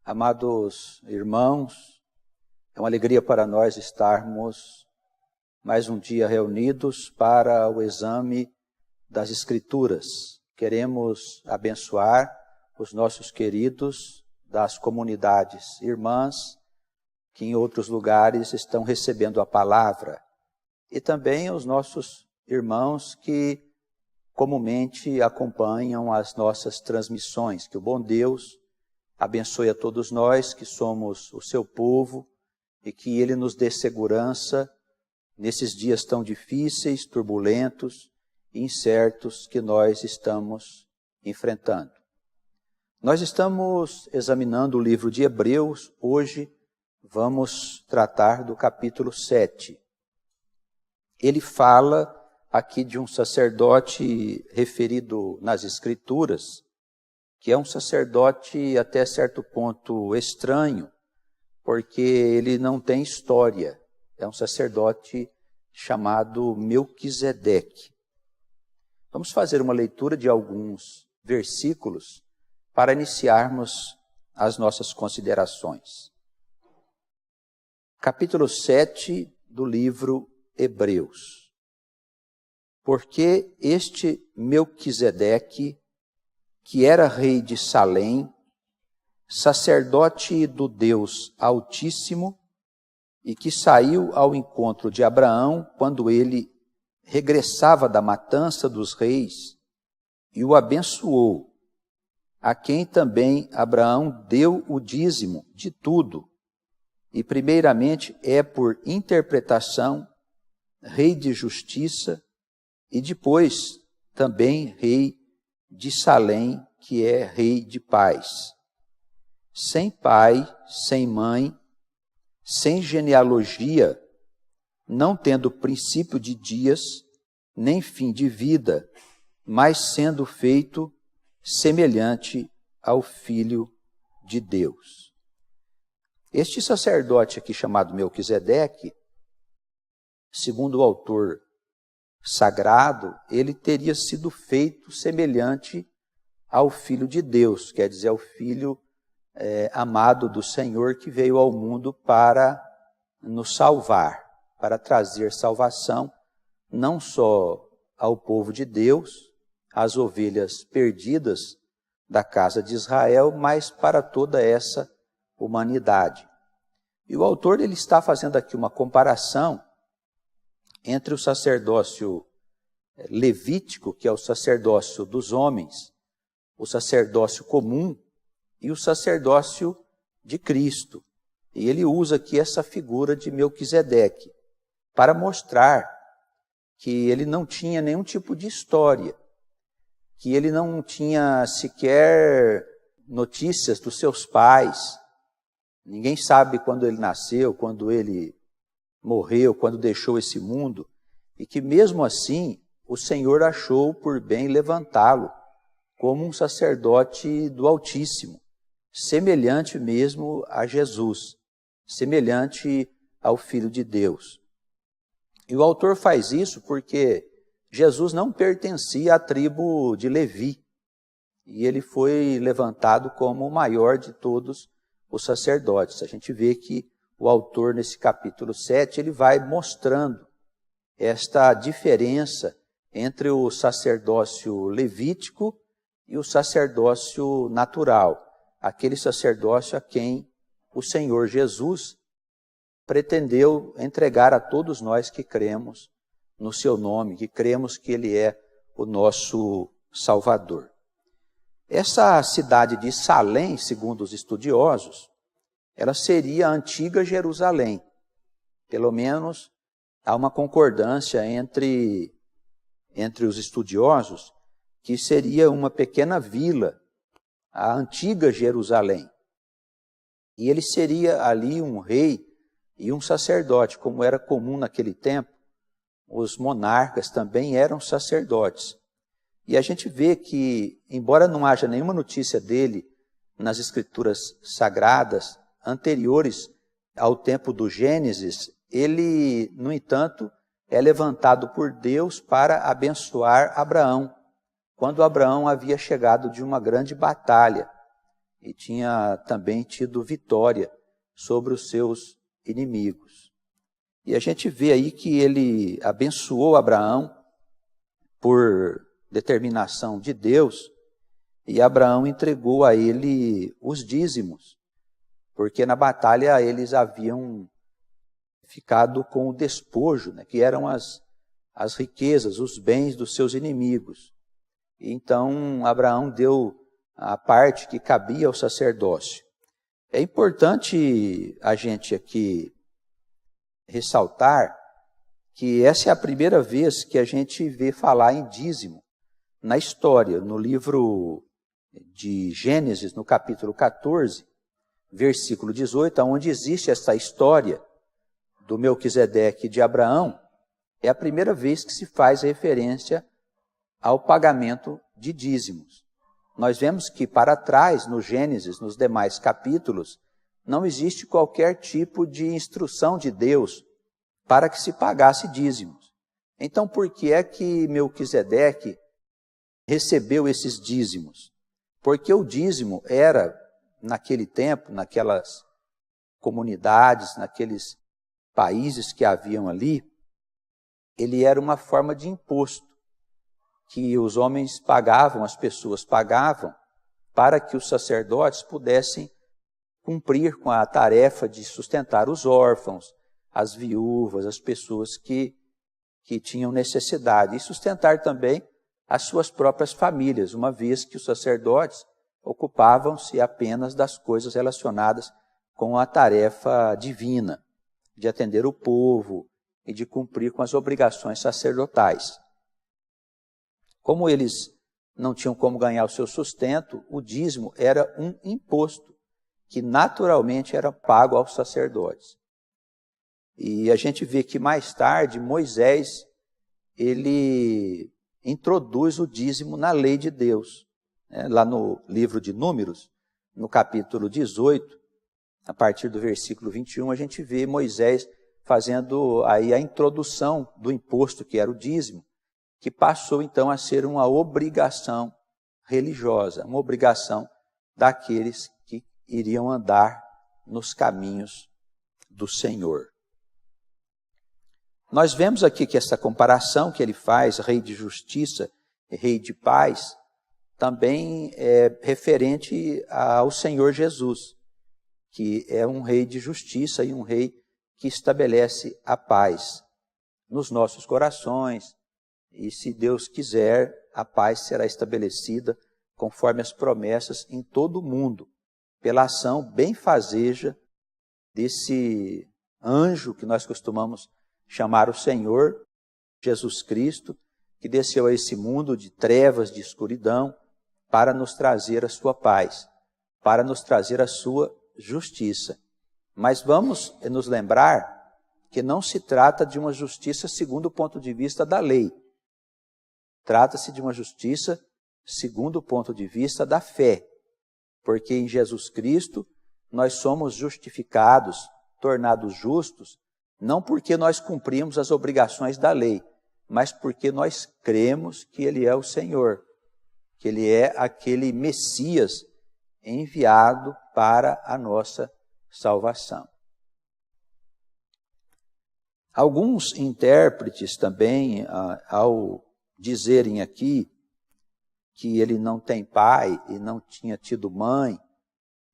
Amados irmãos, é uma alegria para nós estarmos mais um dia reunidos para o exame das Escrituras. Queremos abençoar os nossos queridos das comunidades irmãs que em outros lugares estão recebendo a palavra e também os nossos irmãos que comumente acompanham as nossas transmissões. Que o bom Deus abençoe a todos nós que somos o seu povo e que Ele nos dê segurança nesses dias tão difíceis, turbulentos e incertos que nós estamos enfrentando. Nós estamos examinando o livro de Hebreus. Hoje vamos tratar do capítulo 7. Ele fala aqui de um sacerdote referido nas Escrituras, que é um sacerdote até certo ponto estranho, porque ele não tem história. É um sacerdote chamado Melquisedeque. Vamos fazer uma leitura de alguns versículos para iniciarmos as nossas considerações. Capítulo 7 do livro Hebreus. Porque este Melquisedeque, que era rei de Salém, sacerdote do Deus Altíssimo, e que saiu ao encontro de Abraão quando ele regressava da matança dos reis, e o abençoou, a quem também Abraão deu o dízimo de tudo, e primeiramente é por interpretação rei de justiça, e depois também rei de Salém, que é rei de paz. Sem pai, sem mãe, sem genealogia, não tendo princípio de dias, nem fim de vida, mas sendo feito semelhante ao Filho de Deus. Este sacerdote aqui chamado Melquisedeque, segundo o autor sagrado, ele teria sido feito semelhante ao Filho de Deus, quer dizer, ao Filho amado do Senhor, que veio ao mundo para nos salvar, para trazer salvação, não só ao povo de Deus, às ovelhas perdidas da casa de Israel, mas para toda essa humanidade. E o autor ele está fazendo aqui uma comparação entre o sacerdócio levítico, que é o sacerdócio dos homens, o sacerdócio comum e o sacerdócio de Cristo. E ele usa aqui essa figura de Melquisedeque para mostrar que ele não tinha nenhum tipo de história, que ele não tinha sequer notícias dos seus pais. Ninguém sabe quando ele nasceu, quando ele morreu, quando deixou esse mundo, e que mesmo assim o Senhor achou por bem levantá-lo como um sacerdote do Altíssimo, semelhante mesmo a Jesus, semelhante ao Filho de Deus. E o autor faz isso porque Jesus não pertencia à tribo de Levi, e ele foi levantado como o maior de todos os sacerdotes. A gente vê que o autor, nesse capítulo 7, ele vai mostrando esta diferença entre o sacerdócio levítico e o sacerdócio natural, aquele sacerdócio a quem o Senhor Jesus pretendeu entregar a todos nós que cremos no seu nome, que cremos que Ele é o nosso Salvador. Essa cidade de Salém, segundo os estudiosos, ela seria a antiga Jerusalém. Pelo menos há uma concordância entre os estudiosos que seria uma pequena vila, a antiga Jerusalém. E ele seria ali um rei e um sacerdote, como era comum naquele tempo. Os monarcas também eram sacerdotes. E a gente vê que, embora não haja nenhuma notícia dele nas Escrituras Sagradas anteriores ao tempo do Gênesis, ele, no entanto, é levantado por Deus para abençoar Abraão, quando Abraão havia chegado de uma grande batalha. e tinha também tido vitória sobre os seus inimigos. E a gente vê aí que ele abençoou Abraão por determinação de Deus, e Abraão entregou a ele os dízimos, porque na batalha eles haviam ficado com o despojo, né, que eram as riquezas, os bens dos seus inimigos. E então Abraão deu a parte que cabia ao sacerdócio. É importante a gente aqui ressaltar que essa é a primeira vez que a gente vê falar em dízimo na história. No livro de Gênesis, no capítulo 14, versículo 18, onde existe essa história do Melquisedeque e de Abraão, é a primeira vez que se faz referência ao pagamento de dízimos. Nós vemos que para trás, no Gênesis, nos demais capítulos, não existe qualquer tipo de instrução de Deus para que se pagasse dízimos. Então, por que é que Melquisedeque recebeu esses dízimos? Porque o dízimo era, naquele tempo, naquelas comunidades, naqueles países que haviam ali, ele era uma forma de imposto que os homens pagavam, as pessoas pagavam, para que os sacerdotes pudessem cumprir com a tarefa de sustentar os órfãos, as viúvas, as pessoas que tinham necessidade, e sustentar também as suas próprias famílias, uma vez que os sacerdotes ocupavam-se apenas das coisas relacionadas com a tarefa divina, de atender o povo e de cumprir com as obrigações sacerdotais. Como eles não tinham como ganhar o seu sustento, o dízimo era um imposto que naturalmente era pago aos sacerdotes. E a gente vê que mais tarde Moisés, ele introduz o dízimo na lei de Deus. Lá no livro de Números, no capítulo 18, a partir do versículo 21, a gente vê Moisés fazendo aí a introdução do imposto, que era o dízimo, que passou então a ser uma obrigação religiosa, uma obrigação daqueles que iriam andar nos caminhos do Senhor. Nós vemos aqui que essa comparação que ele faz, rei de justiça e rei de paz, também é referente ao Senhor Jesus, que é um rei de justiça e um rei que estabelece a paz nos nossos corações. E se Deus quiser, a paz será estabelecida conforme as promessas em todo o mundo, pela ação benfazeja desse anjo que nós costumamos chamar o Senhor, Jesus Cristo, que desceu a esse mundo de trevas, de escuridão, para nos trazer a sua paz, para nos trazer a sua justiça. Mas vamos nos lembrar que não se trata de uma justiça segundo o ponto de vista da lei. Trata-se de uma justiça segundo o ponto de vista da fé, porque em Jesus Cristo nós somos justificados, tornados justos, não porque nós cumprimos as obrigações da lei, mas porque nós cremos que Ele é o Senhor, que Ele é aquele Messias enviado para a nossa salvação. Alguns intérpretes também, ao dizerem aqui que ele não tem pai e não tinha tido mãe,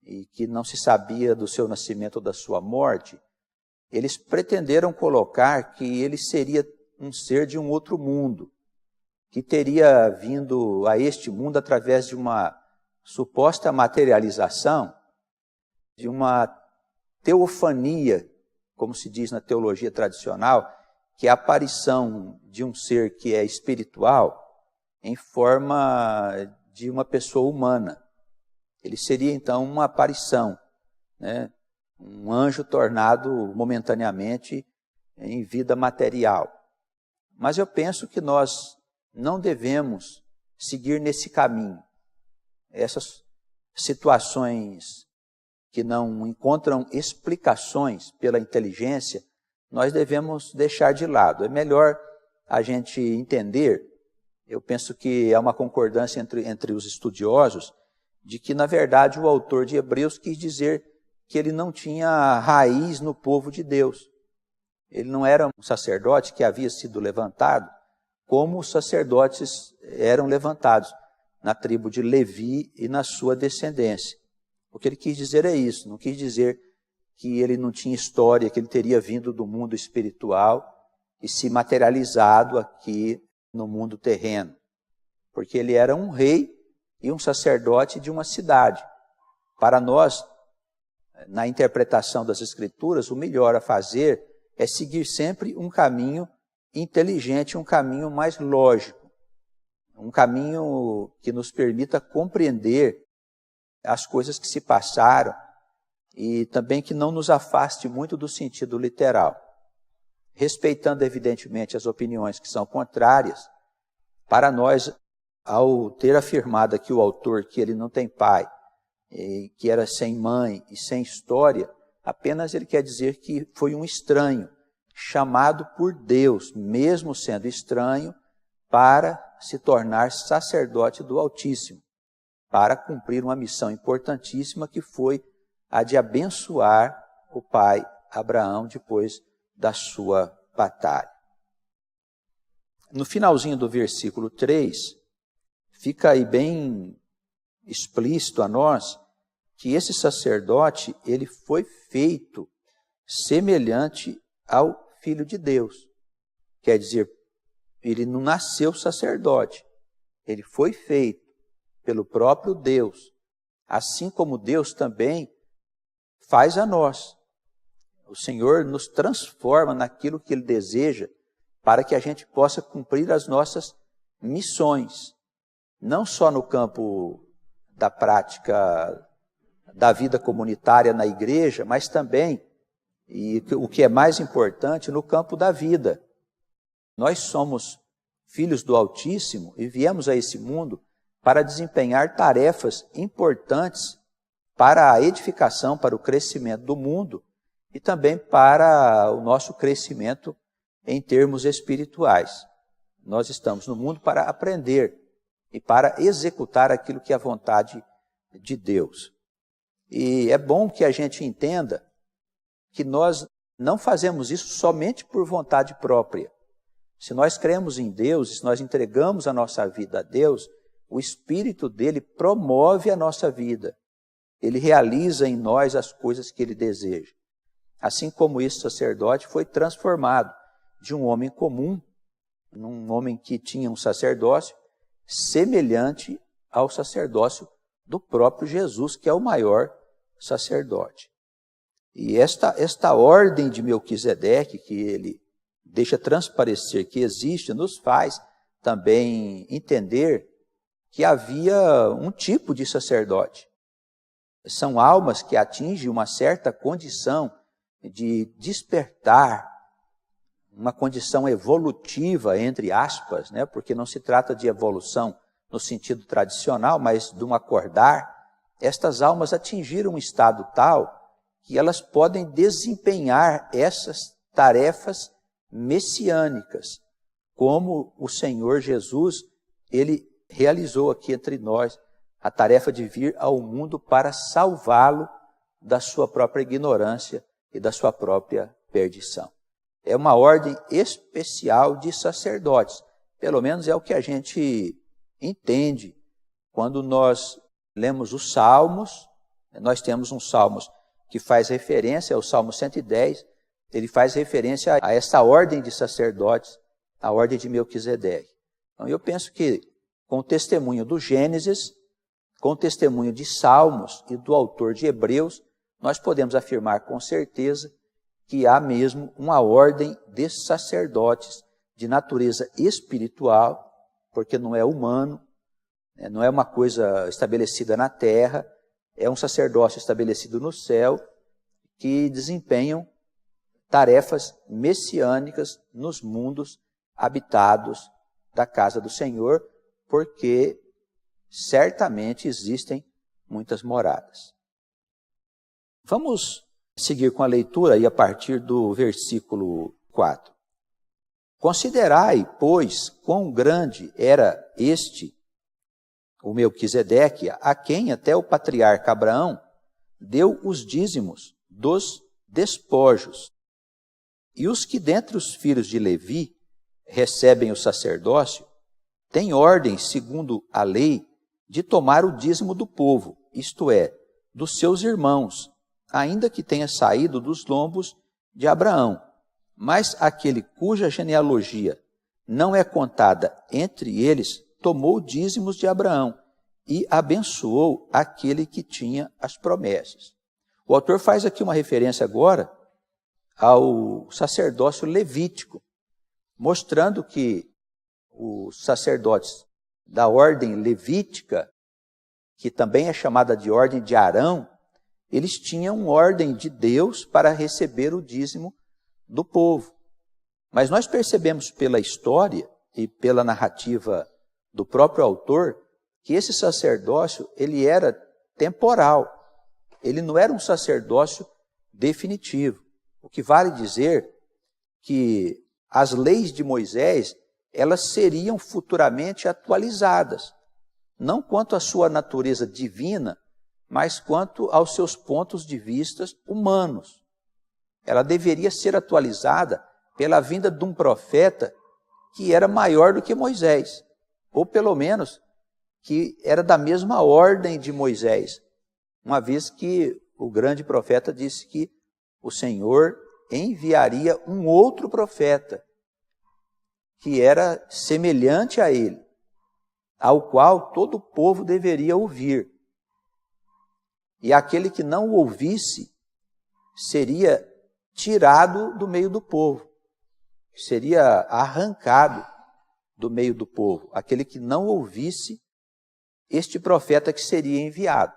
e que não se sabia do seu nascimento ou da sua morte, eles pretenderam colocar que ele seria um ser de um outro mundo, que teria vindo a este mundo através de uma suposta materialização, de uma teofania, como se diz na teologia tradicional, que é a aparição de um ser que é espiritual em forma de uma pessoa humana. Ele seria então uma aparição, né? Um anjo tornado momentaneamente em vida material. Mas eu penso que nós não devemos seguir nesse caminho. Essas situações que não encontram explicações pela inteligência, nós devemos deixar de lado. É melhor a gente entender, eu penso que há uma concordância entre os estudiosos, de que, na verdade, o autor de Hebreus quis dizer que ele não tinha raiz no povo de Deus. Ele não era um sacerdote que havia sido levantado como os sacerdotes eram levantados na tribo de Levi e na sua descendência. O que ele quis dizer é isso, não quis dizer que ele não tinha história, que ele teria vindo do mundo espiritual e se materializado aqui no mundo terreno. Porque ele era um rei e um sacerdote de uma cidade. Para nós, na interpretação das Escrituras, o melhor a fazer é seguir sempre um caminho inteligente, um caminho mais lógico, um caminho que nos permita compreender as coisas que se passaram e também que não nos afaste muito do sentido literal. Respeitando, evidentemente, as opiniões que são contrárias, para nós, ao ter afirmado aqui o autor que ele não tem pai, que era sem mãe e sem história, apenas ele quer dizer que foi um estranho, chamado por Deus, mesmo sendo estranho, para se tornar sacerdote do Altíssimo, para cumprir uma missão importantíssima que foi a de abençoar o pai Abraão depois da sua batalha. No finalzinho do versículo 3, fica aí bem explícito a nós que esse sacerdote, ele foi feito semelhante ao Filho de Deus. Quer dizer, ele não nasceu sacerdote, ele foi feito pelo próprio Deus, assim como Deus também faz a nós. O Senhor nos transforma naquilo que Ele deseja para que a gente possa cumprir as nossas missões, não só no campo da prática da vida comunitária na igreja, mas também, e o que é mais importante, no campo da vida. Nós somos filhos do Altíssimo e viemos a esse mundo para desempenhar tarefas importantes para a edificação, para o crescimento do mundo e também para o nosso crescimento em termos espirituais. Nós estamos no mundo para aprender e para executar aquilo que é a vontade de Deus. E é bom que a gente entenda que nós não fazemos isso somente por vontade própria. Se nós cremos em Deus, se nós entregamos a nossa vida a Deus, o Espírito dele promove a nossa vida. Ele realiza em nós as coisas que ele deseja. Assim como esse sacerdote foi transformado de um homem comum, num homem que tinha um sacerdócio, semelhante ao sacerdócio do próprio Jesus, que é o maior sacerdote. E esta ordem de Melquisedeque, que ele deixa transparecer que existe, nos faz também entender que havia um tipo de sacerdote. São almas que atingem uma certa condição de despertar, uma condição evolutiva, entre aspas, né? Porque não se trata de evolução no sentido tradicional, mas de um acordar. Estas almas atingiram um estado tal que elas podem desempenhar essas tarefas messiânicas, como o Senhor Jesus, ele realizou aqui entre nós a tarefa de vir ao mundo para salvá-lo da sua própria ignorância e da sua própria perdição. É uma ordem especial de sacerdotes, pelo menos é o que a gente entende quando nós lemos os Salmos. Nós temos um Salmos que faz referência ao Salmo 110, ele faz referência a essa ordem de sacerdotes, a ordem de Melquisedeque. Então eu penso que com o testemunho do Gênesis, com o testemunho de Salmos e do autor de Hebreus, nós podemos afirmar com certeza que há mesmo uma ordem de sacerdotes de natureza espiritual, porque não é humano, não é uma coisa estabelecida na terra, é um sacerdócio estabelecido no céu, que desempenham tarefas messiânicas nos mundos habitados da casa do Senhor, porque certamente existem muitas moradas. Vamos seguir com a leitura aí a partir do versículo 4. Considerai, pois, quão grande era o Melquisedeque, a quem até o patriarca Abraão deu os dízimos dos despojos. E os que dentre os filhos de Levi recebem o sacerdócio, têm ordem, segundo a lei, de tomar o dízimo do povo, isto é, dos seus irmãos, ainda que tenha saído dos lombos de Abraão. Mas aquele cuja genealogia não é contada entre eles, tomou dízimos de Abraão e abençoou aquele que tinha as promessas. O autor faz aqui uma referência agora ao sacerdócio levítico, mostrando que os sacerdotes da ordem levítica, que também é chamada de ordem de Arão, eles tinham ordem de Deus para receber o dízimo do povo. Mas nós percebemos pela história e pela narrativa do próprio autor que esse sacerdócio ele era temporal. Ele não era um sacerdócio definitivo. O que vale dizer que as leis de Moisés, elas seriam futuramente atualizadas, não quanto à sua natureza divina, mas quanto aos seus pontos de vista humanos. Ela deveria ser atualizada pela vinda de um profeta que era maior do que Moisés, ou pelo menos que era da mesma ordem de Moisés, uma vez que o grande profeta disse que o Senhor enviaria um outro profeta, que era semelhante a ele, ao qual todo o povo deveria ouvir. E aquele que não o ouvisse seria tirado do meio do povo, seria arrancado do meio do povo, aquele que não ouvisse este profeta que seria enviado,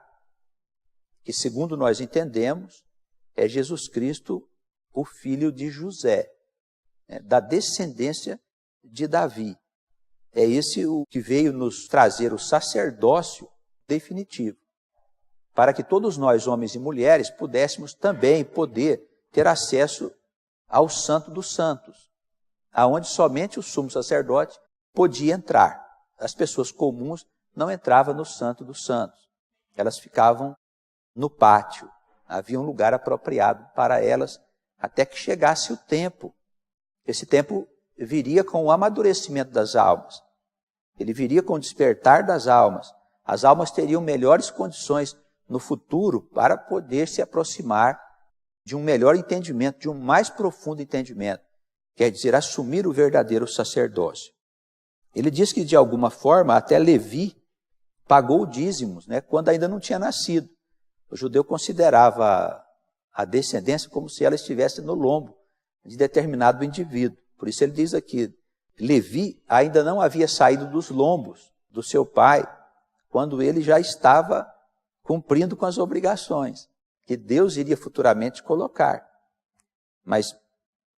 que segundo nós entendemos, é Jesus Cristo, o filho de José, da descendência de Davi. É esse o que veio nos trazer o sacerdócio definitivo, para que todos nós, homens e mulheres, pudéssemos também poder ter acesso ao Santo dos Santos, aonde somente o sumo sacerdote podia entrar. As pessoas comuns não entravam no Santo dos Santos. Elas ficavam no pátio. Havia um lugar apropriado para elas até que chegasse o tempo. Esse tempo viria com o amadurecimento das almas. Ele viria com o despertar das almas. As almas teriam melhores condições no futuro para poder se aproximar de um melhor entendimento, de um mais profundo entendimento. Quer dizer, assumir o verdadeiro sacerdócio. Ele diz que, de alguma forma, até Levi pagou dízimos, quando ainda não tinha nascido. O judeu considerava a descendência como se ela estivesse no lombo de determinado indivíduo. Por isso ele diz aqui, Levi ainda não havia saído dos lombos do seu pai, quando ele já estava cumprindo com as obrigações que Deus iria futuramente colocar. Mas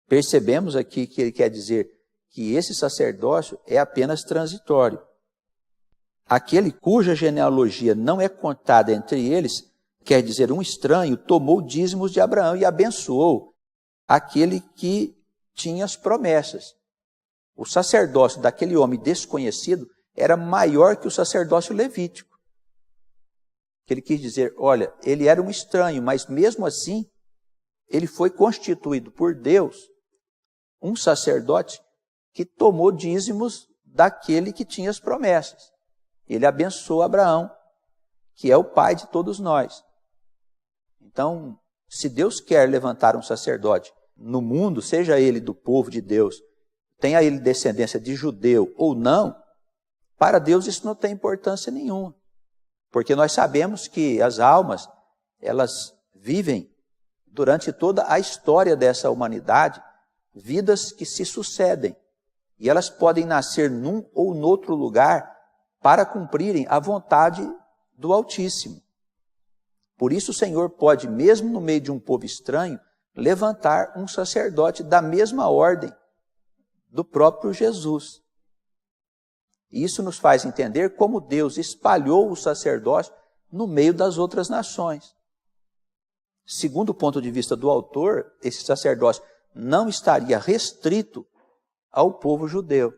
percebemos aqui que ele quer dizer que esse sacerdócio é apenas transitório. Aquele cuja genealogia não é contada entre eles, quer dizer, um estranho, tomou dízimos de Abraão e abençoou aquele que tinha as promessas. O sacerdócio daquele homem desconhecido era maior que o sacerdócio levítico. Ele quis dizer, olha, ele era um estranho, mas mesmo assim, ele foi constituído por Deus um sacerdote que tomou dízimos daquele que tinha as promessas. Ele abençoou Abraão, que é o pai de todos nós. Então, se Deus quer levantar um sacerdote no mundo, seja ele do povo de Deus, tenha ele descendência de judeu ou não, para Deus isso não tem importância nenhuma. Porque nós sabemos que as almas, elas vivem durante toda a história dessa humanidade, vidas que se sucedem. E elas podem nascer num ou noutro lugar para cumprirem a vontade do Altíssimo. Por isso o Senhor pode, mesmo no meio de um povo estranho, levantar um sacerdote da mesma ordem do próprio Jesus. E isso nos faz entender como Deus espalhou o sacerdócio no meio das outras nações. Segundo o ponto de vista do autor, esse sacerdócio não estaria restrito ao povo judeu.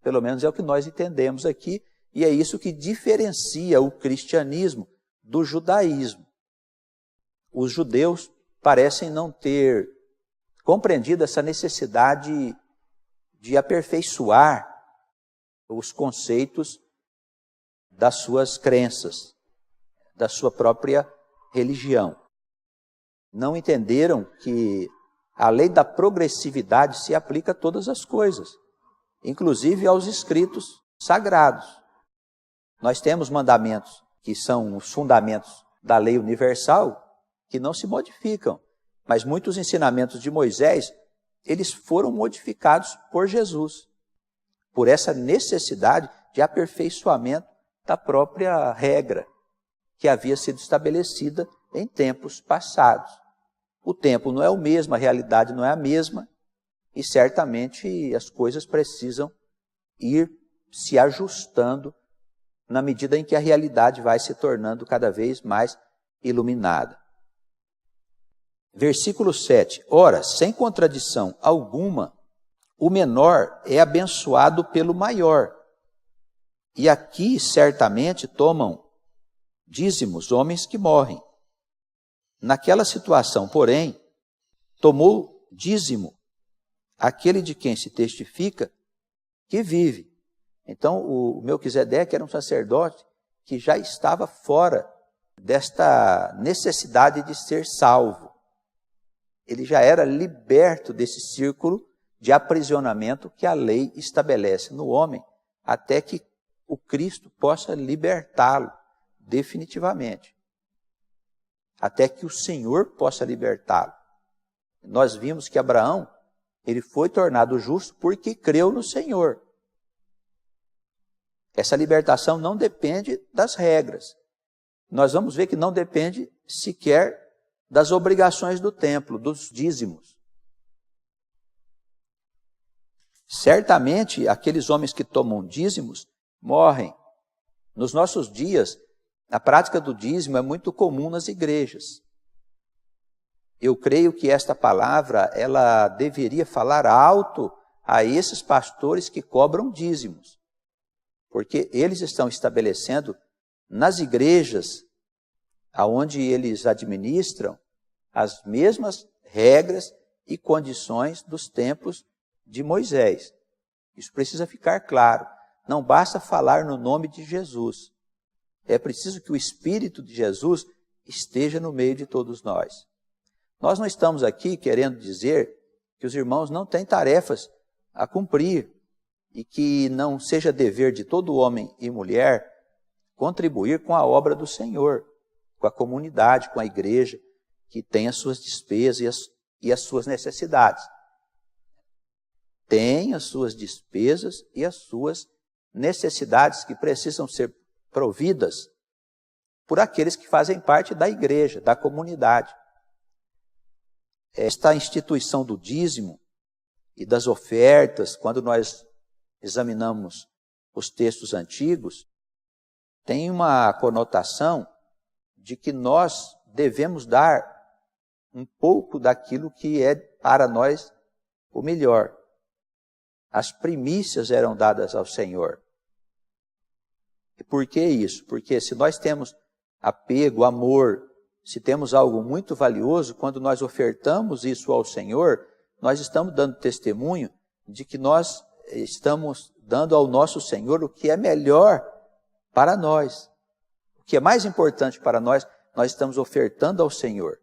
Pelo menos é o que nós entendemos aqui, E é isso que diferencia o cristianismo do judaísmo. Os judeus parecem não ter compreendido essa necessidade de aperfeiçoar os conceitos das suas crenças, da sua própria religião. Não entenderam que a lei da progressividade se aplica a todas as coisas, inclusive aos escritos sagrados. Nós temos mandamentos que são os fundamentos da lei universal que não se modificam, mas muitos ensinamentos de Moisés, eles foram modificados por Jesus, por essa necessidade de aperfeiçoamento da própria regra que havia sido estabelecida em tempos passados. O tempo não é o mesmo, a realidade não é a mesma, e certamente as coisas precisam ir se ajustando na medida em que a realidade vai se tornando cada vez mais iluminada. Versículo 7. Ora, sem contradição alguma, o menor é abençoado pelo maior. E aqui certamente tomam dízimos homens que morrem. Naquela situação, porém, tomou dízimo aquele de quem se testifica que vive. Então, o Melquisedeque era um sacerdote que já estava fora desta necessidade de ser salvo. Ele já era liberto desse círculo de aprisionamento que a lei estabelece no homem, até que o Cristo possa libertá-lo definitivamente. Até que o Senhor possa libertá-lo. Nós vimos que Abraão, ele foi tornado justo porque creu no Senhor. Essa libertação não depende das regras. Nós vamos ver que não depende sequer das obrigações do templo, dos dízimos. Certamente, aqueles homens que tomam dízimos morrem. Nos nossos dias, a prática do dízimo é muito comum nas igrejas. Eu creio que esta palavra, ela deveria falar alto a esses pastores que cobram dízimos, porque eles estão estabelecendo nas igrejas aonde eles administram as mesmas regras e condições dos tempos de Moisés. Isso precisa ficar claro. Não basta falar no nome de Jesus. É preciso que o Espírito de Jesus esteja no meio de todos nós. Nós não estamos aqui querendo dizer que os irmãos não têm tarefas a cumprir e que não seja dever de todo homem e mulher contribuir com a obra do Senhor, com a comunidade, com a igreja, que tem as suas despesas e as suas necessidades. Tem as suas despesas e as suas necessidades que precisam ser providas por aqueles que fazem parte da igreja, da comunidade. Esta instituição do dízimo e das ofertas, quando nós examinamos os textos antigos, tem uma conotação de que nós devemos dar um pouco daquilo que é para nós o melhor. As primícias eram dadas ao Senhor. E por que isso? Porque se nós temos apego, amor, se temos algo muito valioso, quando nós ofertamos isso ao Senhor, nós estamos dando testemunho de que nós estamos dando ao nosso Senhor o que é melhor para nós. O que é mais importante para nós estamos ofertando ao Senhor.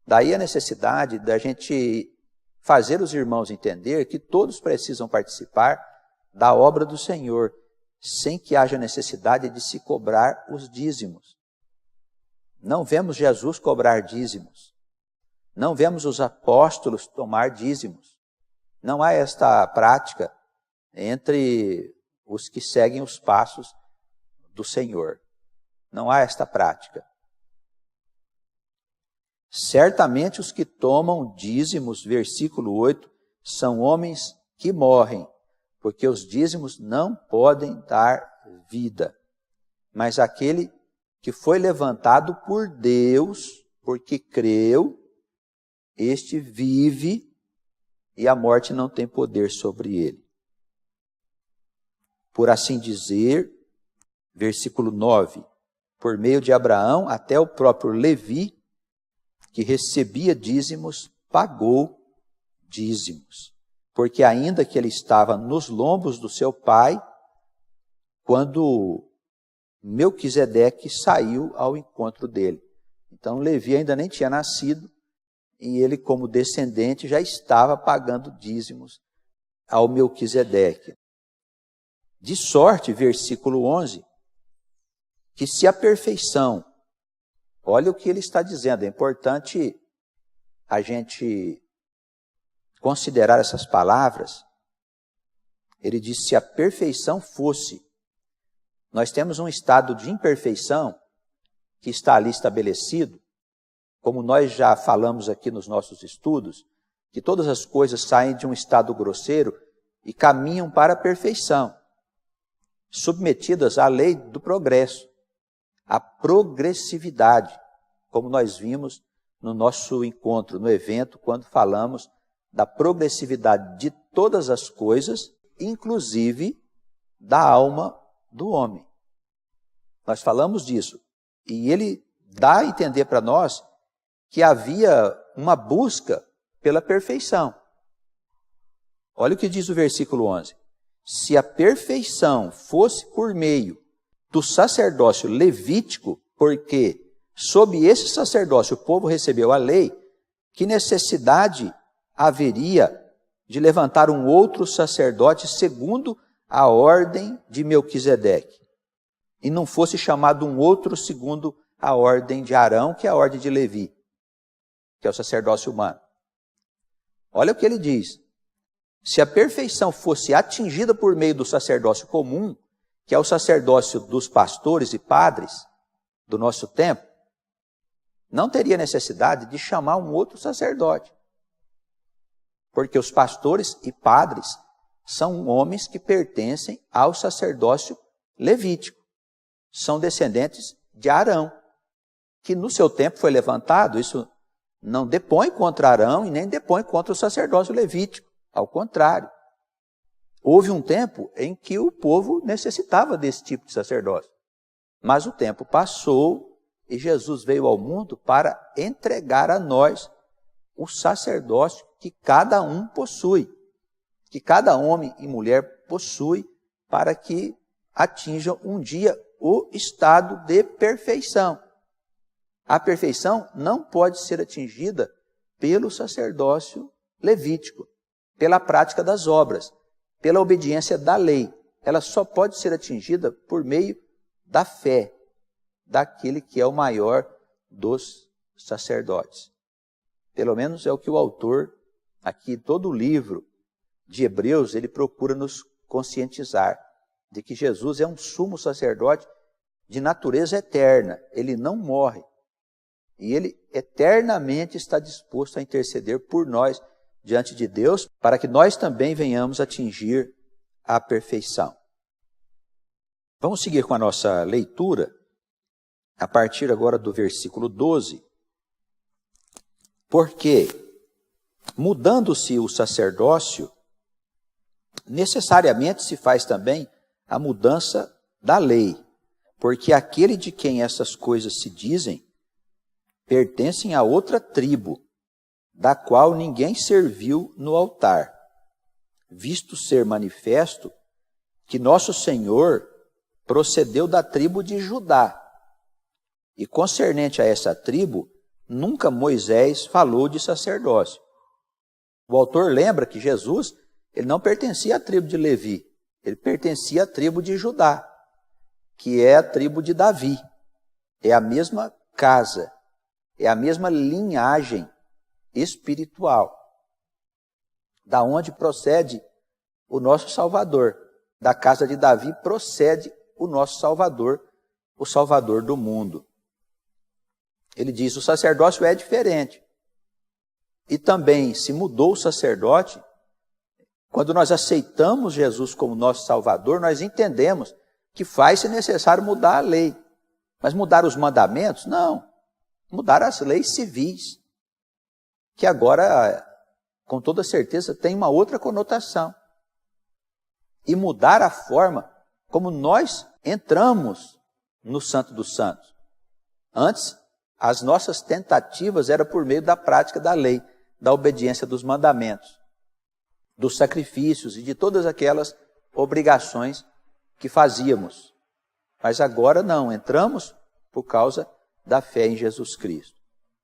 Daí a necessidade da gente fazer os irmãos entender que todos precisam participar da obra do Senhor, sem que haja necessidade de se cobrar os dízimos. Não vemos Jesus cobrar dízimos. Não vemos os apóstolos tomar dízimos. Não há esta prática entre os que seguem os passos do Senhor. Não há esta prática. Certamente os que tomam dízimos, versículo 8, são homens que morrem, porque os dízimos não podem dar vida. Mas aquele que foi levantado por Deus, porque creu, este vive e a morte não tem poder sobre ele. Por assim dizer, versículo 9, por meio de Abraão, até o próprio Levi, que recebia dízimos, pagou dízimos. Porque ainda que ele estava nos lombos do seu pai, quando Melquisedeque saiu ao encontro dele. Então Levi ainda nem tinha nascido, e ele, como descendente, já estava pagando dízimos ao Melquisedeque. De sorte, versículo 11, que se a perfeição, olha o que ele está dizendo, é importante a gente considerar essas palavras. Ele diz: se a perfeição fosse, nós temos um estado de imperfeição que está ali estabelecido, como nós já falamos aqui nos nossos estudos, que todas as coisas saem de um estado grosseiro e caminham para a perfeição, submetidas à lei do progresso, à progressividade, como nós vimos no nosso encontro, no evento, quando falamos da progressividade de todas as coisas, inclusive da alma do homem. Nós falamos disso. E ele dá a entender para nós que havia uma busca pela perfeição. Olha o que diz o versículo 11. Se a perfeição fosse por meio do sacerdócio levítico, porque sob esse sacerdócio o povo recebeu a lei, que necessidade haveria de levantar um outro sacerdote segundo a ordem de Melquisedeque, e não fosse chamado um outro segundo a ordem de Arão, que é a ordem de Levi, que é o sacerdócio humano. Olha o que ele diz. Se a perfeição fosse atingida por meio do sacerdócio comum, que é o sacerdócio dos pastores e padres do nosso tempo, não teria necessidade de chamar um outro sacerdote. Porque os pastores e padres são homens que pertencem ao sacerdócio levítico. São descendentes de Arão, que no seu tempo foi levantado. Isso não depõe contra Arão e nem depõe contra o sacerdócio levítico. Ao contrário, houve um tempo em que o povo necessitava desse tipo de sacerdócio. Mas o tempo passou e Jesus veio ao mundo para entregar a nós o sacerdócio que cada um possui, que cada homem e mulher possui, para que atinjam um dia o estado de perfeição. A perfeição não pode ser atingida pelo sacerdócio levítico, pela prática das obras, pela obediência da lei. Ela só pode ser atingida por meio da fé daquele que é o maior dos sacerdotes. Pelo menos é o que o autor, aqui todo o livro de Hebreus, ele procura nos conscientizar de que Jesus é um sumo sacerdote de natureza eterna. Ele não morre. E ele eternamente está disposto a interceder por nós diante de Deus, para que nós também venhamos atingir a perfeição. Vamos seguir com a nossa leitura, a partir agora do versículo 12. Porque, mudando-se o sacerdócio, necessariamente se faz também a mudança da lei, porque aquele de quem essas coisas se dizem pertencem a outra tribo, da qual ninguém serviu no altar, visto ser manifesto que nosso Senhor procedeu da tribo de Judá. E concernente a essa tribo, nunca Moisés falou de sacerdócio. O autor lembra que Jesus, ele não pertencia à tribo de Levi, ele pertencia à tribo de Judá, que é a tribo de Davi. É a mesma casa, é a mesma linhagem espiritual, da onde procede o nosso Salvador. Da casa de Davi procede o nosso Salvador, o Salvador do mundo. Ele diz, o sacerdócio é diferente. E também se mudou o sacerdote, quando nós aceitamos Jesus como nosso Salvador, nós entendemos que faz-se necessário mudar a lei. Mas mudar os mandamentos? Não. Mudar as leis civis, que agora, com toda certeza, tem uma outra conotação. E mudar a forma como nós entramos no Santo dos Santos. Antes, as nossas tentativas eram por meio da prática da lei, da obediência dos mandamentos, dos sacrifícios e de todas aquelas obrigações que fazíamos. Mas agora não, entramos por causa da fé em Jesus Cristo.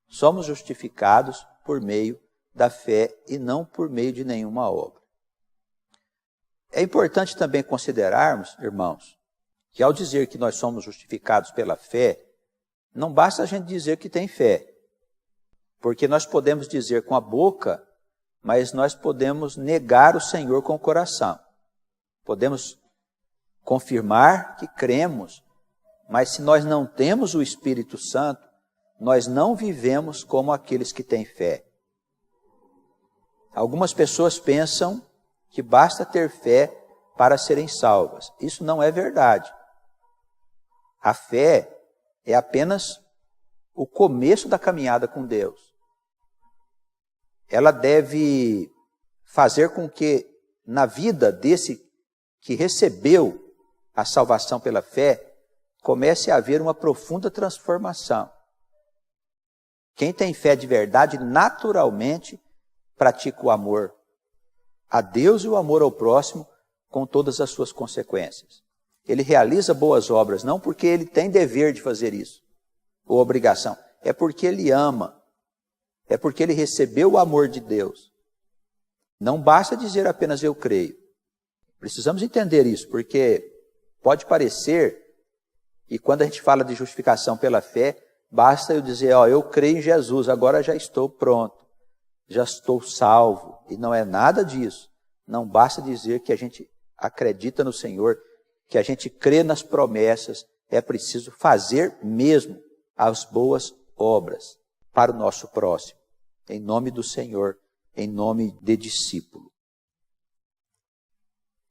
Somos justificados por meio da fé e não por meio de nenhuma obra. É importante também considerarmos, irmãos, que ao dizer que nós somos justificados pela fé, não basta a gente dizer que tem fé, porque nós podemos dizer com a boca, mas nós podemos negar o Senhor com o coração. Podemos confirmar que cremos, mas se nós não temos o Espírito Santo, nós não vivemos como aqueles que têm fé. Algumas pessoas pensam que basta ter fé para serem salvas. Isso não é verdade. A fé é apenas o começo da caminhada com Deus. Ela deve fazer com que na vida desse que recebeu a salvação pela fé, comece a haver uma profunda transformação. Quem tem fé de verdade, naturalmente, pratica o amor a Deus e o amor ao próximo com todas as suas consequências. Ele realiza boas obras, não porque ele tem dever de fazer isso, ou obrigação, é porque ele ama, é porque ele recebeu o amor de Deus. Não basta dizer apenas eu creio. Precisamos entender isso, porque pode parecer que quando a gente fala de justificação pela fé, basta eu dizer, eu creio em Jesus, agora já estou pronto, já estou salvo. E não é nada disso. Não basta dizer que a gente acredita no Senhor, que a gente crê nas promessas, é preciso fazer mesmo as boas obras para o nosso próximo, em nome do Senhor, em nome de discípulo.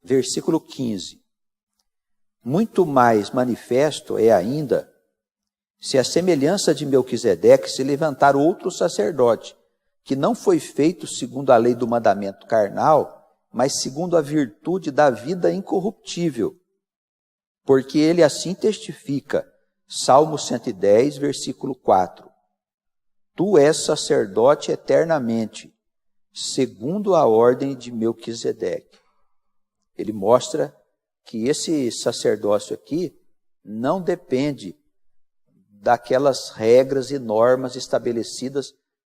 Versículo 15. Muito mais manifesto é ainda, se a semelhança de Melquisedeque se levantar outro sacerdote, que não foi feito segundo a lei do mandamento carnal, mas segundo a virtude da vida incorruptível. Porque ele assim testifica, Salmo 110, versículo 4. Tu és sacerdote eternamente, segundo a ordem de Melquisedeque. Ele mostra que esse sacerdócio aqui não depende daquelas regras e normas estabelecidas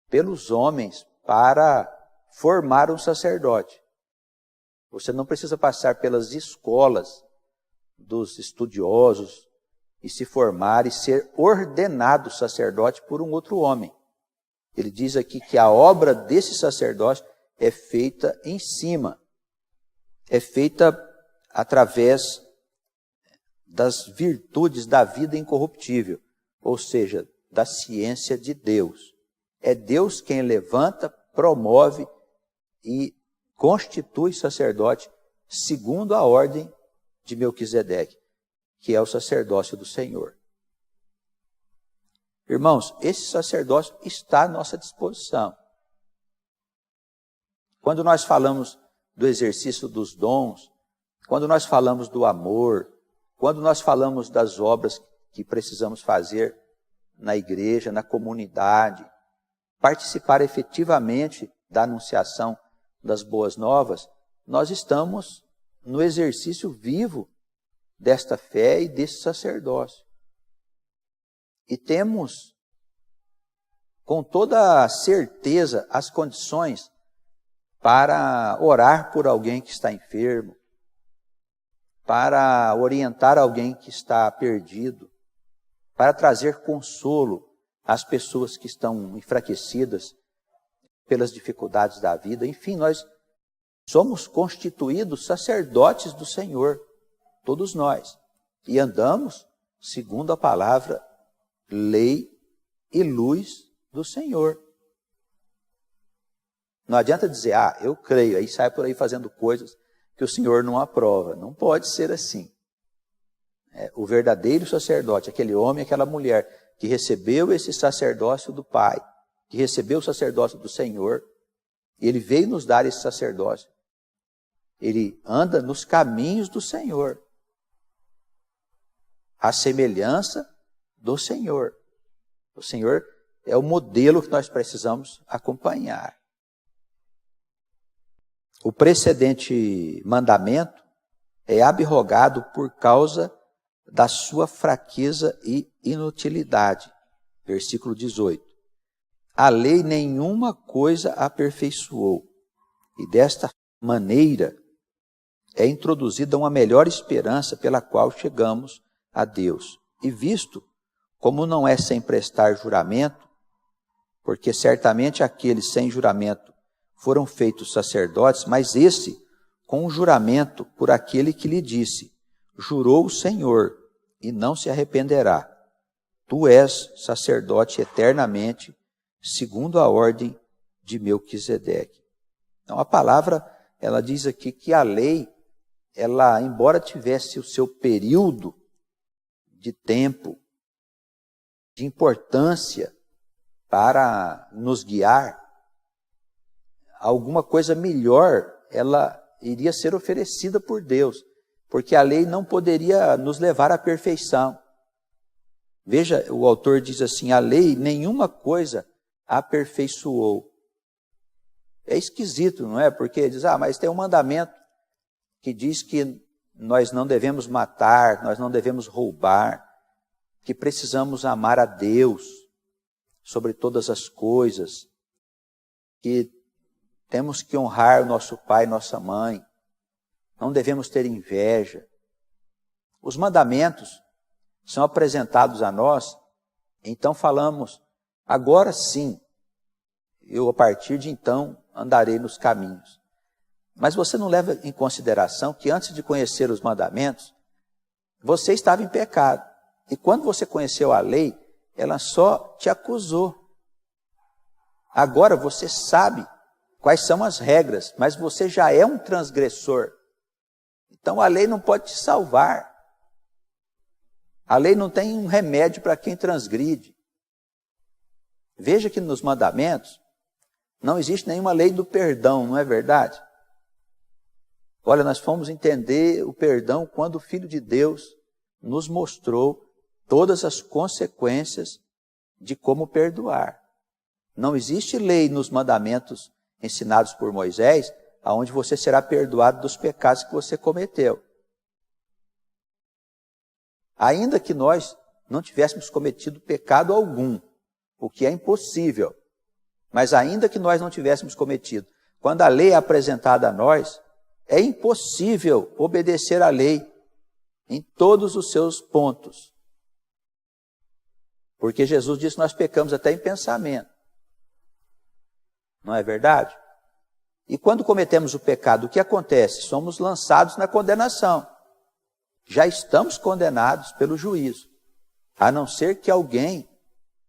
pelos homens para formar um sacerdote. Você não precisa passar pelas escolas dos estudiosos e se formar e ser ordenado sacerdote por um outro homem. Ele diz aqui que a obra desse sacerdote é feita em cima, é feita através das virtudes da vida incorruptível, ou seja, da ciência de Deus. É Deus quem levanta, promove e constitui sacerdote segundo a ordem de Melquisedeque, que é o sacerdócio do Senhor. Irmãos, esse sacerdócio está à nossa disposição. Quando nós falamos do exercício dos dons, quando nós falamos do amor, quando nós falamos das obras que precisamos fazer na igreja, na comunidade, participar efetivamente da anunciação das boas novas, nós estamos no exercício vivo desta fé e desse sacerdócio. E temos, com toda certeza, as condições para orar por alguém que está enfermo, para orientar alguém que está perdido, para trazer consolo às pessoas que estão enfraquecidas pelas dificuldades da vida. Enfim, nós somos constituídos sacerdotes do Senhor, todos nós, e andamos segundo a palavra, lei e luz do Senhor. Não adianta dizer, eu creio, aí sai por aí fazendo coisas que o Senhor não aprova. Não pode ser assim. O verdadeiro sacerdote, aquele homem, aquela mulher que recebeu esse sacerdócio do Pai, que recebeu o sacerdócio do Senhor, ele veio nos dar esse sacerdócio. Ele anda nos caminhos do Senhor. à semelhança do Senhor. O Senhor é o modelo que nós precisamos acompanhar. O precedente mandamento é abrogado por causa da sua fraqueza e inutilidade. Versículo 18. A lei nenhuma coisa aperfeiçoou, e desta maneira é introduzida uma melhor esperança pela qual chegamos a Deus. E visto como não é sem prestar juramento, porque certamente aqueles sem juramento foram feitos sacerdotes, mas esse com um juramento por aquele que lhe disse: jurou o Senhor e não se arrependerá. Tu és sacerdote eternamente, segundo a ordem de Melquisedeque. Então a palavra, ela diz aqui que a lei, ela, embora tivesse o seu período de tempo, de importância para nos guiar, alguma coisa melhor, ela iria ser oferecida por Deus, porque a lei não poderia nos levar à perfeição. Veja, o autor diz assim: a lei nenhuma coisa aperfeiçoou. É esquisito, não é? Porque diz, mas tem um mandamento que diz que nós não devemos matar, nós não devemos roubar, que precisamos amar a Deus sobre todas as coisas, que temos que honrar o nosso pai e nossa mãe, não devemos ter inveja. Os mandamentos são apresentados a nós, então falamos, agora sim, eu a partir de então andarei nos caminhos. Mas você não leva em consideração que antes de conhecer os mandamentos, você estava em pecado. E quando você conheceu a lei, ela só te acusou. Agora você sabe quais são as regras, mas você já é um transgressor. Então a lei não pode te salvar. A lei não tem um remédio para quem transgride. Veja que nos mandamentos não existe nenhuma lei do perdão, não é verdade? Olha, nós fomos entender o perdão quando o Filho de Deus nos mostrou todas as consequências de como perdoar. Não existe lei nos mandamentos ensinados por Moisés, aonde você será perdoado dos pecados que você cometeu. Ainda que nós não tivéssemos cometido pecado algum, o que é impossível, mas ainda que nós não tivéssemos cometido, quando a lei é apresentada a nós, é impossível obedecer à lei em todos os seus pontos. Porque Jesus disse que nós pecamos até em pensamento. Não é verdade? E quando cometemos o pecado, o que acontece? Somos lançados na condenação. Já estamos condenados pelo juízo, a não ser que alguém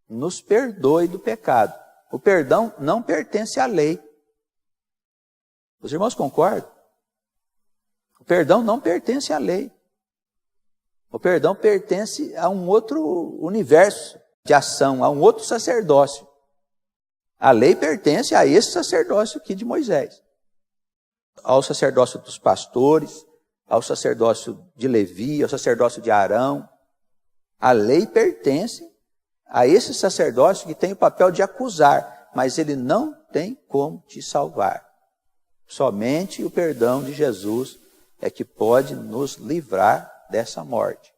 nos perdoe do pecado. O perdão não pertence à lei. Os irmãos concordam? O perdão não pertence à lei. O perdão pertence a um outro universo de ação, a um outro sacerdócio. A lei pertence a esse sacerdócio aqui de Moisés. Ao sacerdócio dos pastores, ao sacerdócio de Levi, ao sacerdócio de Arão. A lei pertence a esse sacerdócio que tem o papel de acusar, mas ele não tem como te salvar. Somente o perdão de Jesus é que pode nos livrar dessa morte.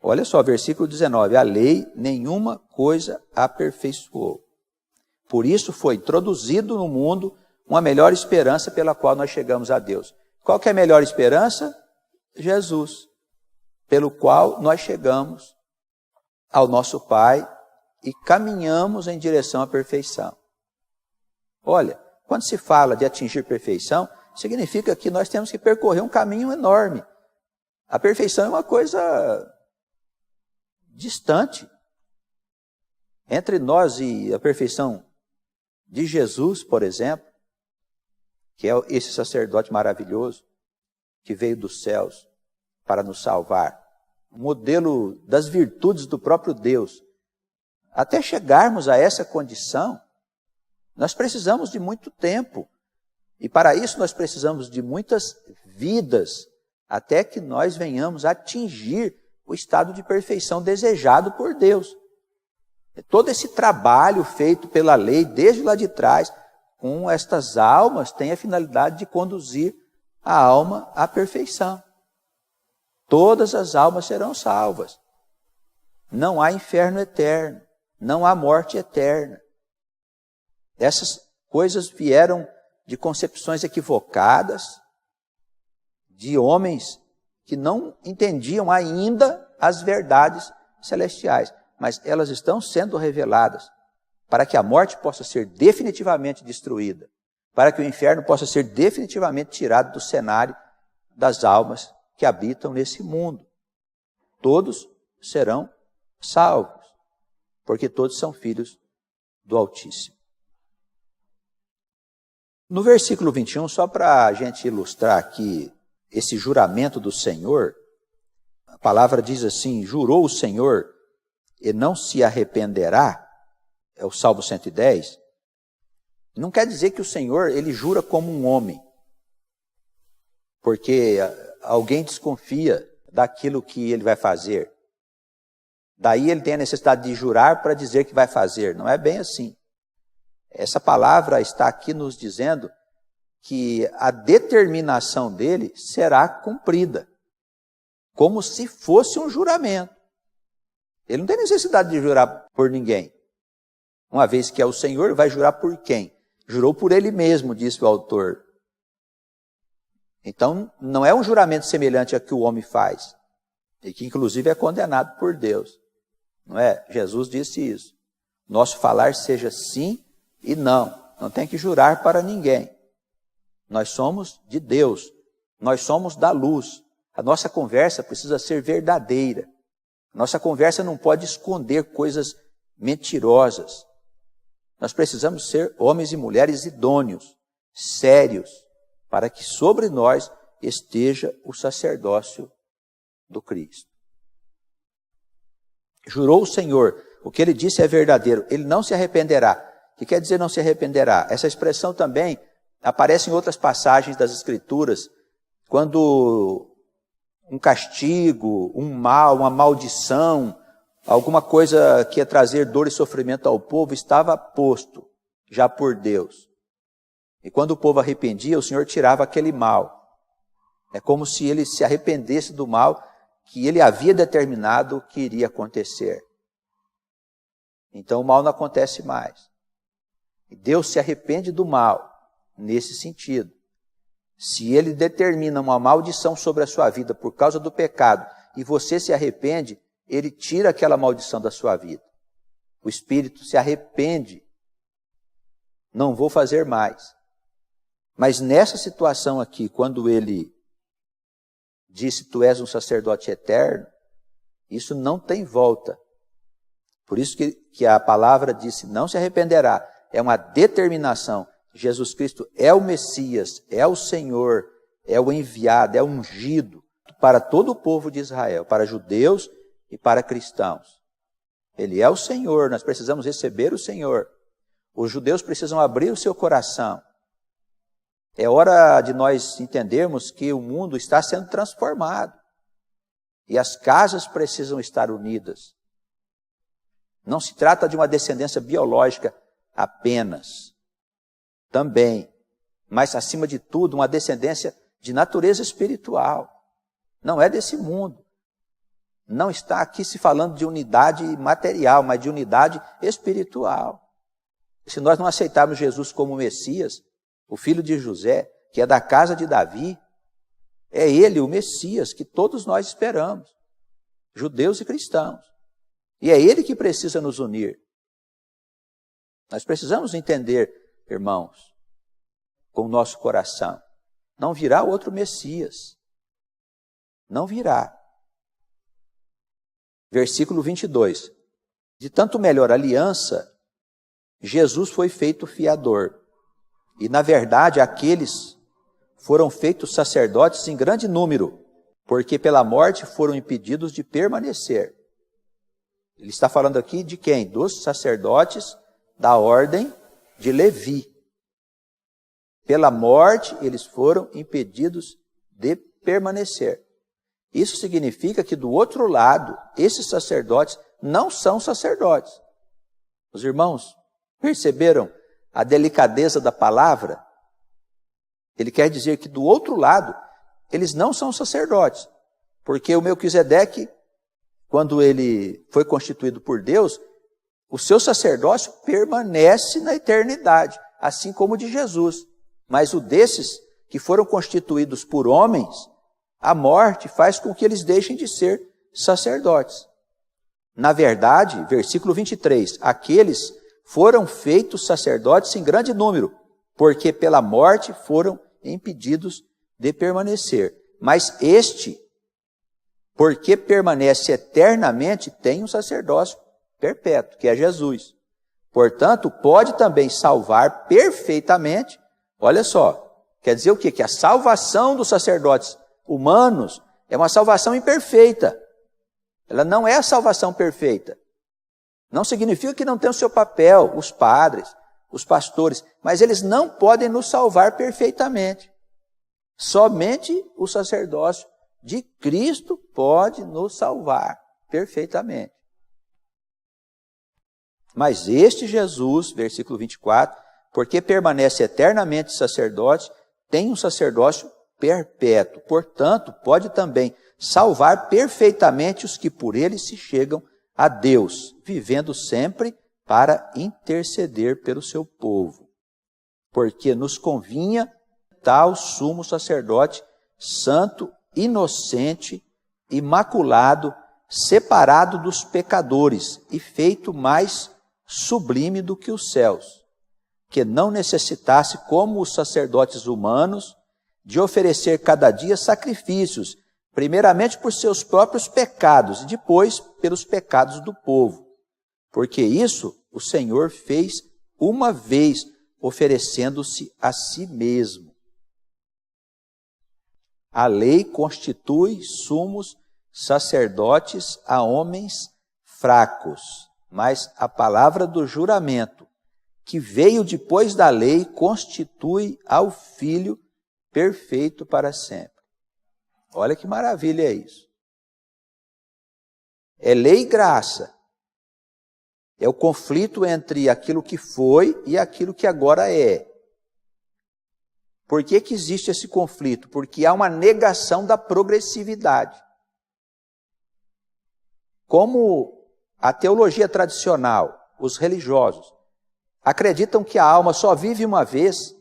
Olha só, versículo 19. A lei nenhuma coisa aperfeiçoou. Por isso foi introduzido no mundo uma melhor esperança pela qual nós chegamos a Deus. Qual que é a melhor esperança? Jesus, pelo qual nós chegamos ao nosso Pai e caminhamos em direção à perfeição. Olha, quando se fala de atingir perfeição, significa que nós temos que percorrer um caminho enorme. A perfeição é uma coisa distante. Entre nós e a perfeição de Jesus, por exemplo, que é esse sacerdote maravilhoso que veio dos céus para nos salvar, o modelo das virtudes do próprio Deus. Até chegarmos a essa condição, nós precisamos de muito tempo. E para isso nós precisamos de muitas vidas, até que nós venhamos atingir o estado de perfeição desejado por Deus. Todo esse trabalho feito pela lei, desde lá de trás, com estas almas, tem a finalidade de conduzir a alma à perfeição. Todas as almas serão salvas. Não há inferno eterno, não há morte eterna. Essas coisas vieram de concepções equivocadas, de homens que não entendiam ainda as verdades celestiais, mas elas estão sendo reveladas para que a morte possa ser definitivamente destruída, para que o inferno possa ser definitivamente tirado do cenário das almas que habitam nesse mundo. Todos serão salvos, porque todos são filhos do Altíssimo. No versículo 21, só para a gente ilustrar aqui esse juramento do Senhor, a palavra diz assim: jurou o Senhor e não se arrependerá, é o Salmo 110, não quer dizer que o Senhor, ele jura como um homem, porque alguém desconfia daquilo que ele vai fazer. Daí ele tem a necessidade de jurar para dizer que vai fazer. Não é bem assim. Essa palavra está aqui nos dizendo que a determinação dele será cumprida, como se fosse um juramento. Ele não tem necessidade de jurar por ninguém. Uma vez que é o Senhor, vai jurar por quem? Jurou por ele mesmo, disse o autor. Então, não é um juramento semelhante a que o homem faz, e que inclusive é condenado por Deus. Não é? Jesus disse isso. Nosso falar seja sim e não. Não tem que jurar para ninguém. Nós somos de Deus. Nós somos da luz. A nossa conversa precisa ser verdadeira. Nossa conversa não pode esconder coisas mentirosas. Nós precisamos ser homens e mulheres idôneos, sérios, para que sobre nós esteja o sacerdócio do Cristo. Jurou o Senhor, o que ele disse é verdadeiro, ele não se arrependerá. O que quer dizer não se arrependerá? Essa expressão também aparece em outras passagens das Escrituras, quando um castigo, um mal, uma maldição, alguma coisa que ia trazer dor e sofrimento ao povo estava posto já por Deus. E quando o povo arrependia, o Senhor tirava aquele mal. É como se ele se arrependesse do mal que ele havia determinado que iria acontecer. Então o mal não acontece mais. E Deus se arrepende do mal nesse sentido. Se ele determina uma maldição sobre a sua vida por causa do pecado e você se arrepende, ele tira aquela maldição da sua vida. O Espírito se arrepende. Não vou fazer mais. Mas nessa situação aqui, quando ele disse, tu és um sacerdote eterno, isso não tem volta. Por isso que a palavra disse, não se arrependerá. É uma determinação. Jesus Cristo é o Messias, é o Senhor, é o enviado, é o ungido para todo o povo de Israel, para judeus e para cristãos. Ele é o Senhor, nós precisamos receber o Senhor. Os judeus precisam abrir o seu coração. É hora de nós entendermos que o mundo está sendo transformado. E as casas precisam estar unidas. Não se trata de uma descendência biológica apenas. Também. Mas, acima de tudo, uma descendência de natureza espiritual. Não é desse mundo. Não está aqui se falando de unidade material, mas de unidade espiritual. Se nós não aceitarmos Jesus como Messias, o filho de José, que é da casa de Davi, é ele, o Messias, que todos nós esperamos, judeus e cristãos. E é ele que precisa nos unir. Nós precisamos entender, irmãos, com o nosso coração, não virá outro Messias. Não virá. Versículo 22. De tanto melhor aliança, Jesus foi feito fiador. E, na verdade, aqueles foram feitos sacerdotes em grande número, porque pela morte foram impedidos de permanecer. Ele está falando aqui de quem? Dos sacerdotes da ordem de Levi. Pela morte, eles foram impedidos de permanecer. Isso significa que do outro lado, esses sacerdotes não são sacerdotes. Os irmãos perceberam a delicadeza da palavra? Ele quer dizer que do outro lado, eles não são sacerdotes. Porque o Melquisedeque, quando ele foi constituído por Deus, o seu sacerdócio permanece na eternidade, assim como o de Jesus. Mas o desses que foram constituídos por homens, a morte faz com que eles deixem de ser sacerdotes. Na verdade, versículo 23, aqueles foram feitos sacerdotes em grande número, porque pela morte foram impedidos de permanecer. Mas este, porque permanece eternamente, tem um sacerdócio perpétuo, que é Jesus. Portanto, pode também salvar perfeitamente. Olha só, quer dizer o quê? Que a salvação dos sacerdotes humanos é uma salvação imperfeita. Ela não é a salvação perfeita. Não significa que não tem o seu papel, os padres, os pastores, mas eles não podem nos salvar perfeitamente. Somente o sacerdócio de Cristo pode nos salvar perfeitamente. Mas este Jesus, versículo 24, porque permanece eternamente sacerdote, tem um sacerdócio perpétuo. Portanto, pode também salvar perfeitamente os que por ele se chegam a Deus, vivendo sempre para interceder pelo seu povo. Porque nos convinha tal sumo sacerdote, santo, inocente, imaculado, separado dos pecadores e feito mais sublime do que os céus, que não necessitasse, como os sacerdotes humanos, de oferecer cada dia sacrifícios, primeiramente por seus próprios pecados e depois pelos pecados do povo. Porque isso o Senhor fez uma vez, oferecendo-se a si mesmo. A lei constitui sumos sacerdotes a homens fracos, mas a palavra do juramento, que veio depois da lei, constitui ao Filho perfeito para sempre. Olha que maravilha é isso. É lei e graça. É o conflito entre aquilo que foi e aquilo que agora é. Por que que existe esse conflito? Porque há uma negação da progressividade. Como a teologia tradicional, os religiosos, acreditam que a alma só vive uma vez,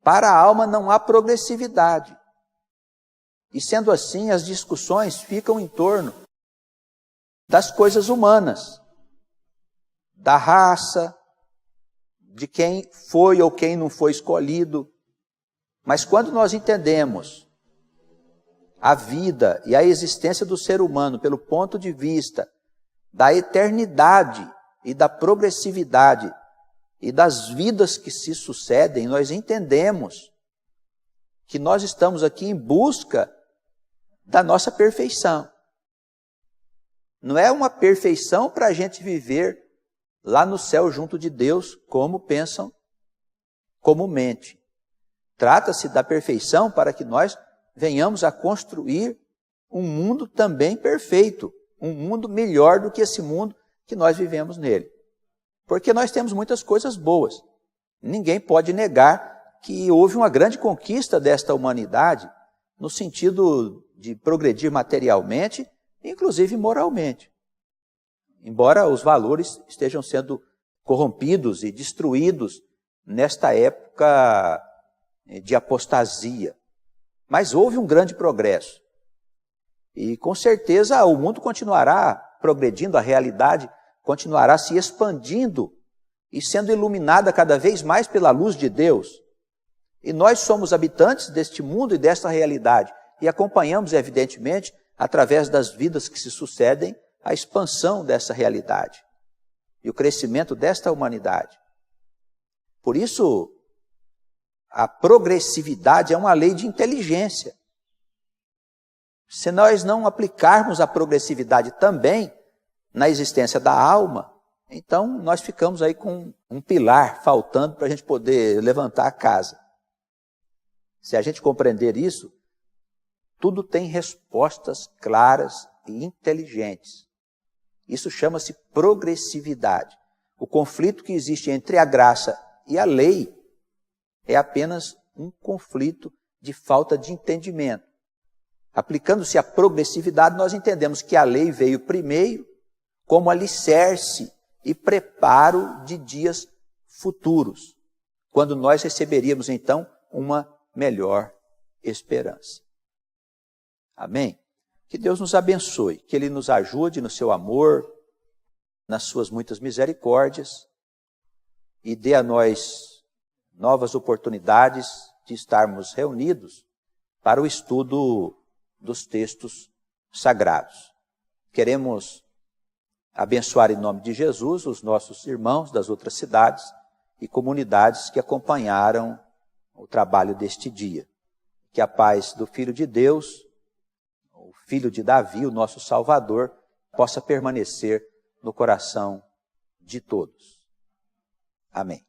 para a alma não há progressividade. E sendo assim, as discussões ficam em torno das coisas humanas, da raça, de quem foi ou quem não foi escolhido. Mas quando nós entendemos a vida e a existência do ser humano pelo ponto de vista da eternidade e da progressividade e das vidas que se sucedem, nós entendemos que nós estamos aqui em busca da nossa perfeição. Não é uma perfeição para a gente viver lá no céu junto de Deus, como pensam comumente. Trata-se da perfeição para que nós venhamos a construir um mundo também perfeito, um mundo melhor do que esse mundo que nós vivemos nele. Porque nós temos muitas coisas boas. Ninguém pode negar que houve uma grande conquista desta humanidade no sentido de progredir materialmente, inclusive moralmente. Embora os valores estejam sendo corrompidos e destruídos nesta época de apostasia. Mas houve um grande progresso. E com certeza o mundo continuará progredindo, a realidade continuará se expandindo e sendo iluminada cada vez mais pela luz de Deus. E nós somos habitantes deste mundo e desta realidade. E acompanhamos, evidentemente, através das vidas que se sucedem, a expansão dessa realidade e o crescimento desta humanidade. Por isso, a progressividade é uma lei de inteligência. Se nós não aplicarmos a progressividade também na existência da alma, então nós ficamos aí com um pilar faltando para a gente poder levantar a casa. Se a gente compreender isso, tudo tem respostas claras e inteligentes. Isso chama-se progressividade. O conflito que existe entre a graça e a lei é apenas um conflito de falta de entendimento. Aplicando-se a progressividade, nós entendemos que a lei veio primeiro como alicerce e preparo de dias futuros, quando nós receberíamos então uma melhor esperança. Amém? Que Deus nos abençoe, que Ele nos ajude no seu amor, nas suas muitas misericórdias e dê a nós novas oportunidades de estarmos reunidos para o estudo dos textos sagrados. Queremos abençoar em nome de Jesus os nossos irmãos das outras cidades e comunidades que acompanharam o trabalho deste dia. Que a paz do Filho de Deus, o Filho de Davi, o nosso Salvador, possa permanecer no coração de todos. Amém.